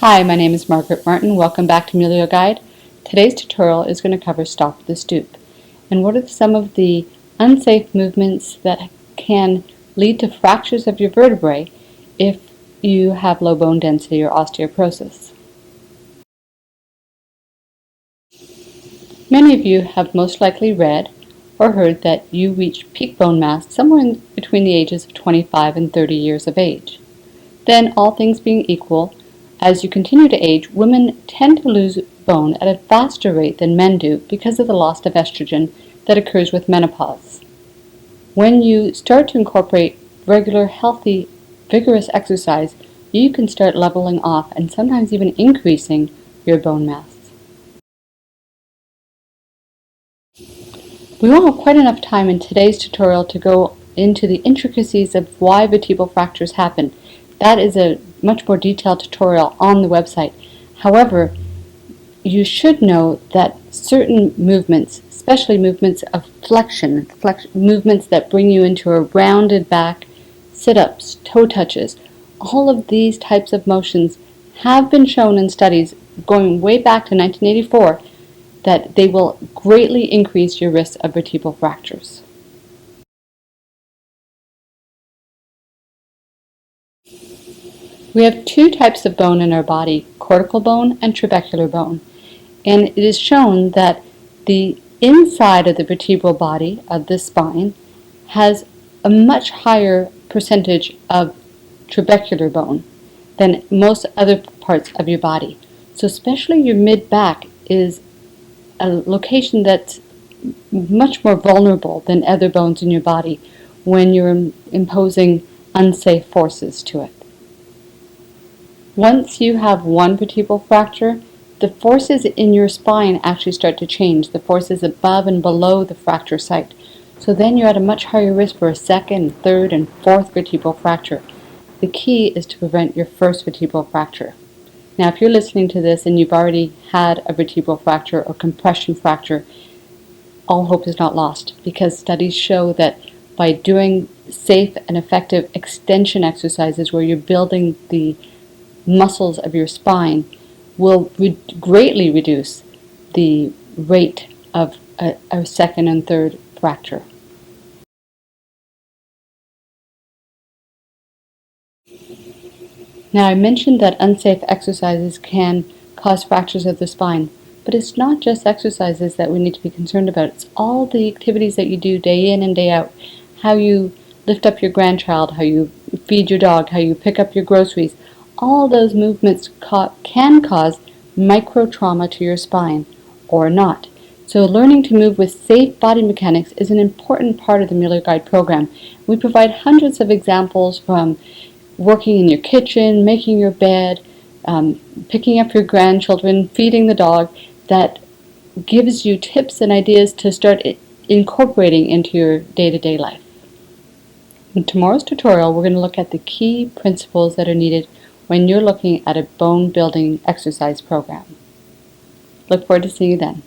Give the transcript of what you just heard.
Hi, my name is Margaret Martin. Welcome back to Melio Guide. Today's tutorial is going to cover Stop the Stoop. And what are some of the unsafe movements that can lead to fractures of your vertebrae if you have low bone density or osteoporosis. Many of you have most likely read or heard that you reach peak bone mass somewhere between the ages of 25 and 30 years of age. Then, all things being equal, as you continue to age, women tend to lose bone at a faster rate than men do because of the loss of estrogen that occurs with menopause. When you start to incorporate regular, healthy, vigorous exercise, you can start leveling off and sometimes even increasing your bone mass. We won't have quite enough time in today's tutorial to go into the intricacies of why vertebral fractures happen. That is a much more detailed tutorial on the website. However, you should know that certain movements, especially movements of flexion, movements that bring you into a rounded back, sit-ups, toe touches, all of these types of motions have been shown in studies going way back to 1984 that they will greatly increase your risk of vertebral fractures. We have two types of bone in our body, cortical bone and trabecular bone. And it is shown that the inside of the vertebral body of the spine has a much higher percentage of trabecular bone than most other parts of your body. So especially your mid-back is a location that's much more vulnerable than other bones in your body when you're imposing unsafe forces to it. Once you have one vertebral fracture, the forces in your spine actually start to change, the forces above and below the fracture site. So then you're at a much higher risk for a second, third, and fourth vertebral fracture. The key is to prevent your first vertebral fracture. Now, if you're listening to this and you've already had a vertebral fracture or compression fracture, all hope is not lost, because studies show that by doing safe and effective extension exercises where you're building the muscles of your spine will greatly reduce the rate of a second and third fracture. Now, I mentioned that unsafe exercises can cause fractures of the spine, but it's not just exercises that we need to be concerned about. It's all the activities that you do day in and day out. How you lift up your grandchild, how you feed your dog, how you pick up your groceries. All those movements can cause micro trauma to your spine or not. So learning to move with safe body mechanics is an important part of the Melio Guide program. We provide hundreds of examples from working in your kitchen, making your bed, picking up your grandchildren, feeding the dog, that gives you tips and ideas to start incorporating into your day-to-day life. In tomorrow's tutorial, we're going to look at the key principles that are needed when you're looking at a bone building exercise program. Look forward to seeing you then.